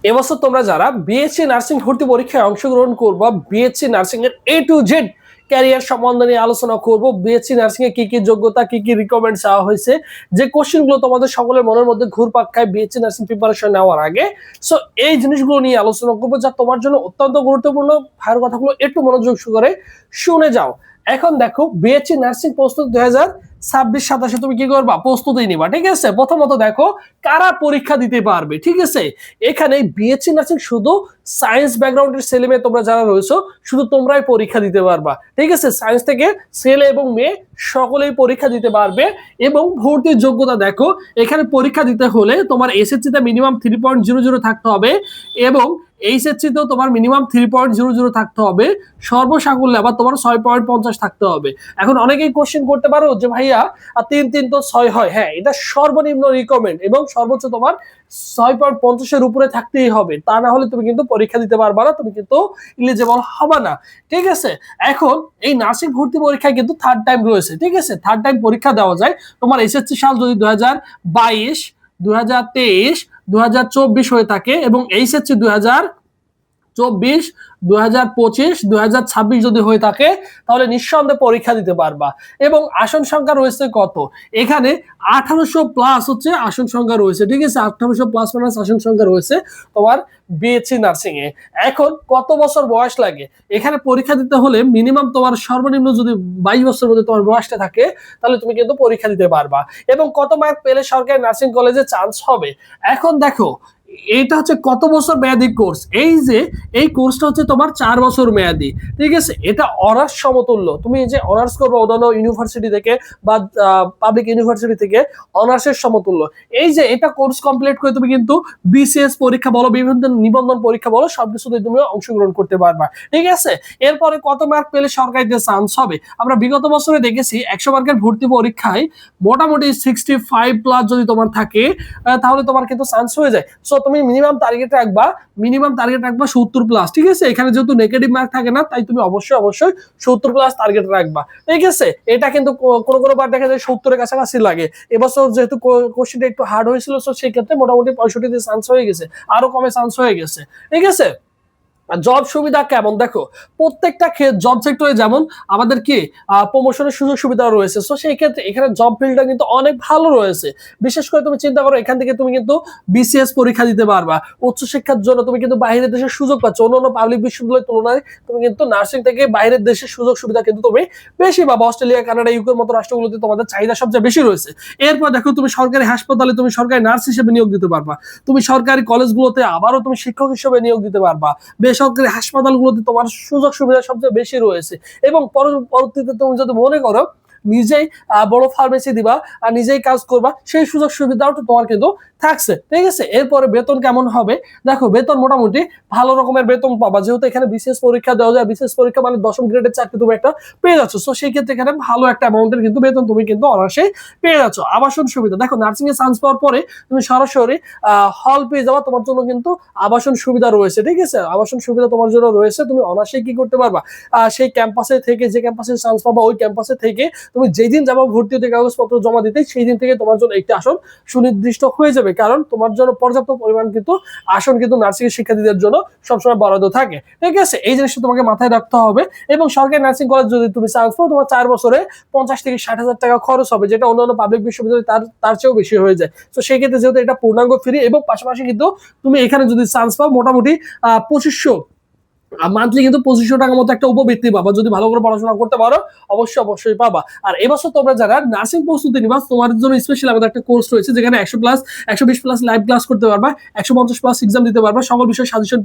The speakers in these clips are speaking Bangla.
এবছর তোমরা যারা বিএসসি নার্সিং ভর্তি পরীক্ষায় অংশগ্রহণ করবো, বিএসসি নার্সিং এর A to Z ক্যারিয়ার সম্বন্ধে নিয়ে আলোচনা করব। বিএসসি নার্সিং এ কি কি যোগ্যতা, কি কি রিকমেন্ড চাওয়া হয়েছে, যে কোশ্চেন গুলো তোমাদের সকলের মনের মধ্যে ঘুরপাক খায় বিএসসি নার্সিং প্রিপারেশন নেওয়ার আগে। সো এই জিনিসগুলো নিয়ে আলোচনা করবো, যা তোমার জন্য অত্যন্ত গুরুত্বপূর্ণ। ভাইয়ের কথাগুলো একটু মনোযোগ সহকারে শুনে যাও। এখন দেখো, বিএসসি নার্সিং প্রস্তুতি 2026-27 তুমি কি করবা, প্রস্তুতি নিবা। ঠিক আছে, প্রথমত দেখো কারা পরীক্ষা দিতে পারবে। ঠিক আছে, এখানে বিএসসি নার্সিং শুধু সায়েন্স ব্যাকগ্রাউন্ডের ছেলে মেয়ে তোমরা যারা রয়েছো, শুধু তোমরাই পরীক্ষা দিতে পারবা। ঠিক আছে, সায়েন্স থেকে ছেলে এবং মেয়ে সকলেই পরীক্ষা দিতে পারবে। এবং ভর্তির যোগ্যতা দেখো, এখানে পরীক্ষা দিতে হলে তোমার এসএসসি তে মিনিমাম 3.00 থাকতে হবে এবং এইচএসসি তেও তোমার মিনিমাম 3.00 থাকতে হবে। সর্বসাকুল্যে আবার তোমার 6.50 থাকতে হবে। এখন অনেকেই কোশ্চেন করতে পারো যে ভাইয়া 3 তো 6 হয়। হ্যাঁ, এটা সর্বনিম্ন রিকমেন্ড এবং সর্বোচ্চ তোমার 6.50 উপরে থাকতেই হবে, তা না হলে তুমি কিন্তু পরীক্ষা দিতে পারবা না, তুমি কিন্তু এলিজিবল হবে না। ঠিক আছে, এখন এই নার্সিং ভর্তি পরীক্ষায় কিন্তু থার্ড টাইম রয়েছে। ঠিক আছে, থার্ড টাইম পরীক্ষা দেওয়া যায়। তোমার এসএসসি সাল যদি 2022, 2023, 2024 হয়ে থাকে এবং এইচএসসি 2024, 2025, 2026 যদি হয়ে থাকে, তাহলে নিঃসন্দেহে পরীক্ষা দিতে পারবা। এবং আসন সংখ্যা রয়েছে কত, এখানে 1800 প্লাস হচ্ছে আসন সংখ্যা রয়েছে। ঠিক আছে, 1800 প্লাস মাইনাস আসন সংখ্যা রয়েছে তোমার বিএসসি নার্সিং এ। এখন কত বছর বয়স লাগে, এখানে পরীক্ষা দিতে হলে মিনিমাম তোমার সর্বনিম্ন যদি 22 বছর মধ্যে তোমার বয়সটা থাকে, তাহলে তুমি কিন্তু পরীক্ষা দিতে পারবা। এবং কত মার্ক পেলে সরকারি নার্সিং কলেজে চান্স হবে। এখন দেখো, এটা হচ্ছে কত বছর মেয়াদী কোর্স। এই যে এই কোর্সটা হচ্ছে তোমার 4 বছর মেয়াদী। ঠিক আছে, এটা অনার্স সমতুল্য। তুমি যে অনার্স করবে অন্যান্য ইউনিভার্সিটি থেকে বা পাবলিক ইউনিভার্সিটি থেকে, অনার্সের সমতুল্য। এই যে এটা কোর্স কমপ্লিট করে তুমি কিন্তু বিসিএস পরীক্ষা বলো, বিভিন্ন নিবন্ধন পরীক্ষা বলো, সবকিছুতে তুমি অংশগ্রহণ করতে পারবা। ঠিক আছে, এরপরে কত মার্ক পেলে সরকারিতে চান্স হবে। আমরা বিগত বছরে দেখেছি 100 মার্কের ভর্তি পরীক্ষায় মোটামুটি 65 প্লাস যদি তোমার থাকে, তাহলে তোমার কিন্তু চান্স হয়ে যায়। সো তুমি মিনিমাম টার্গেট রাখবা 70 প্লাস। ঠিক আছে, এখানে যেহেতু নেগেটিভ মার্ক থাকে না, তাই তুমি অবশ্যই 70 প্লাস টার্গেট রাখবা। ঠিক আছে, এটা কিন্তু কোনো বার দেখা যায় 70 এর কাছাকাছি লাগে। এবছর যেহেতু কোশ্চেনটা একটু হার্ড হয়েছিল, সো সেই ক্ষেত্রে মোটামুটি 65 তে চান্স হয়ে গেছে, আরো কমে চান্স হয়ে গেছে। ঠিক আছে, জব সুবিধা কেমন দেখো, প্রত্যেকটা জব সেক্টরে যেমন আমাদের কি প্রমোশনের সুযোগ সুবিধা রয়েছে, সো সেই ক্ষেত্রে এখানে জব ফিল্ডটা কিন্তু অনেক ভালো রয়েছে। বিশেষ করে তুমি চিন্তা করো, এখান থেকে তুমি কিন্তু বিসিএস পরীক্ষা দিতে পারবা। উচ্চশিক্ষার জন্য তুমি কিন্তু বাইরের দেশের সুযোগ পাচ্ছ, অন্যান্য পাবলিক বিশ্ববিদ্যালয়ের তুলনায় তুমি কিন্তু নার্সিং থেকে বাইরের দেশের সুযোগ সুবিধা কিন্তু তুমি বেশি পাবা। অস্ট্রেলিয়া, কানাডা, ইউকের মতো রাষ্ট্রগুলোতে তোমাদের চাহিদা সবচেয়ে বেশি রয়েছে। এরপর দেখো, তুমি সরকারি হাসপাতালে তুমি সরকারি নার্স হিসেবে নিয়োগ দিতে পারবা। তুমি সরকারি কলেজগুলোতে আবারও তুমি শিক্ষক হিসেবে নিয়োগ দিতে পারবা। বেসরকারি হাসপাতালগুলোতে তোমার সুযোগ সুবিধা সবচেয়ে বেশি রয়েছে। এবং পরবর্তীতে তুমি যদি মনে করো নিজেই বড় ফার্মেসি দিবা আর নিজেই কাজ করবা, সেই সুযোগ সুবিধাও তোমার কিন্তু থাকছে। ঠিক আছে, এরপরে বেতন কেমন হবে দেখো, বেতন মোটামুটি ভালো রকমের বেতন পাবা। যেহেতু এখানে বিসিএস পরীক্ষা দেওয়া যায়, বিসিএস পরীক্ষা মানে 10ম গ্রেডের চাকরি তুমি একটা পেয়ে যাচ্ছ, সো সেই ক্ষেত্রে এখানে ভালো একটা অ্যামাউন্টের কিন্তু বেতন তুমি কিন্তু অনায়াসে পেয়ে যাচ্ছ। আবাসন সুবিধা দেখো, নার্সিং এ চান্স পাওয়ার পরে তুমি সরাসরি হল পেয়ে যাওয়া, তোমার জন্য কিন্তু আবাসন সুবিধা রয়েছে। ঠিক আছে, আবাসন সুবিধা তোমার জন্য রয়েছে, তুমি অনায়াসে কি করতে পারবা, সেই ক্যাম্পাসে থেকে, যে ক্যাম্পাসে চান্স পাবা ওই ক্যাম্পাসে থেকে তুমি যেই দিন যাবো ভর্তি হতে কাগজপত্র জমা দিতে, সেই দিন থেকে তোমার জন্য একটি আসন সুনির্দিষ্ট হয়ে যাবে। কারণ তোমার জন্য পর্যাপ্ত পরিমাণ কিন্তু আসন কিন্তু নার্সিং শিক্ষার্থীদের জন্য সবসময় বরাদ্দ থাকে। ঠিক আছে, এই জিনিসটা তোমাকে মাথায় রাখতে হবে। এবং সরকারি নার্সিং কলেজ যদি তুমি চান্স পাও, তোমার 4 বছরে 50 থেকে 60 হাজার টাকা খরচ হবে, যেটা অন্যান্য পাবলিক বিশ্ববিদ্যালয় তার চেয়েও বেশি হয়ে যায়। তো সেই ক্ষেত্রে যেহেতু এটা পূর্ণাঙ্গ ফ্রি, এবং পাশাপাশি কিন্তু তুমি এখানে যদি চান্স পাও মোটামুটি 2500 মান্থলি কিন্তু 2500 টাকার মতো একটা উপবৃত্তি পাবা। যদি ভালো করে পড়াশোনা করতে পারো অবশ্যই পাবা। আর এবছর তোমরা যারা নার্সিং প্রস্তুতি নিবা, তোমার জন্য স্পেশাল আমাদের একটা কোর্স রয়েছে, যেখানে 100 প্লাস 120 প্লাস লাইভ ক্লাস করতে পারবা, 150 প্লাস এক্সাম দিতে পারবা, সকল বিষয় সাজেশন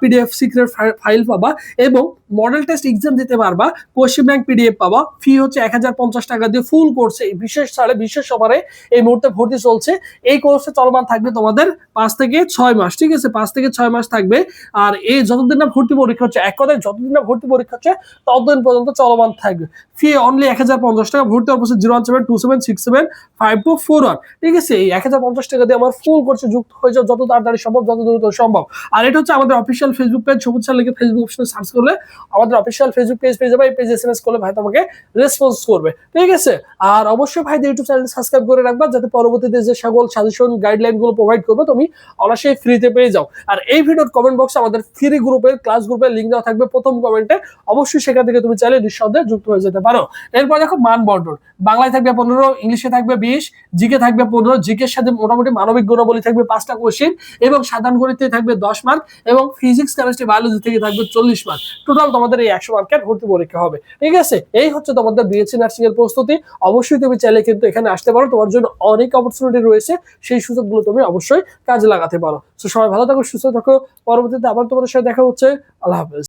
পিডিএফ সিক্রেট ফাইল পাবা, এবং মডেল টেস্ট এক্সাম দিতে পারবা, কোশ্চেন ব্যাংক পিডিএফ পাবা। ফি হচ্ছে 1050 টাকা দিয়ে ফুল কোর্সে বিশেষ ছাড়ে বিশেষ অফারে এই মুহূর্তে ভর্তি চলছে। এই কোর্সে চলমান থাকবে তোমাদের 5 থেকে 6 মাস। ঠিক আছে, 5 থেকে 6 মাস থাকবে। আর এই যতদিন না ভর্তি পরীক্ষা হচ্ছে, এক কথায় যতদিন না ভর্তি পরীক্ষা হচ্ছে ততদিন পর্যন্ত চলমান থাকবে। ফি অনলি 1050 টাকা, ভর্তি অবশ্যই 0172727675241। ঠিক আছে, এই 1050 টাকা দিয়ে আমার ফুল কোর্সে যুক্ত হয়ে যাও যত তাড়াতাড়ি সম্ভব, যত দ্রুত সম্ভব। আর এটা হচ্ছে আমাদের অফিসিয়াল ফেসবুক পেজ, সবুজ স্যার লিখে ফেসবুক অপশনে সার্চ করলে আমাদের অফিসিয়াল ফেসবুক পেজ পেয়ে যাবে। এই পেজে এসএমএস করলে ভাই তোমাকে রেসপন্স করবে। ঠিক আছে, আর অবশ্যই ভাই ইউটিউব চ্যানেল সাবস্ক্রাইব করে রাখবা, যাতে পরবর্তীতে যে সকল সাজেশন গাইডলাইন গুলো প্রোভাইড করবো তুমি অবশ্যই ফ্রিতে পেয়ে যাও। আর এই ভিডিওর কমেন্ট বক্সে আমাদের ফ্রি গ্রুপের ক্লাস গ্রুপের লিংক দেওয়া থাকবে প্রথম কমেন্টে, অবশ্যই সেখান থেকে তুমি চাইলে নিঃসন্দেহে যুক্ত হয়ে যেতে পারো। এরপর দেখো মান বন্টন, বাংলায় থাকবে 15, ইংলিশে থাকবে 20, জিকে থাকবে 15, জিকের সাথে মোটামুটি মানবিক গুণাবলী থাকবে 5টা কোশ্চেন, এবং সাধারণ গণিতে থাকবে 10 মার্ক, এবং ফিজিক্স কেমিস্ট্রি বায়োলজি থেকে থাকবে 40 মার্ক। টোটাল তোমাদের এই 100 মার্কের ভর্তি পরীক্ষা হবে। ঠিক আছে, এই হচ্ছে তোমাদের বিএসসি নার্সিং এর প্রস্তুতি। অবশ্যই তুমি চাইলে কিন্তু এখানে আসতে পারো, তোমার জন্য অনেক অপরচুনিটি রয়েছে, সেই সুযোগগুলো তুমি অবশ্যই কাজে লাগাতে পারো। তো সবাই ভালো থাকো, সুস্থ থাকো, পরবর্তীতে আবার তোমাদের সাথে দেখা হচ্ছে। আল্লাহ হাফেজ।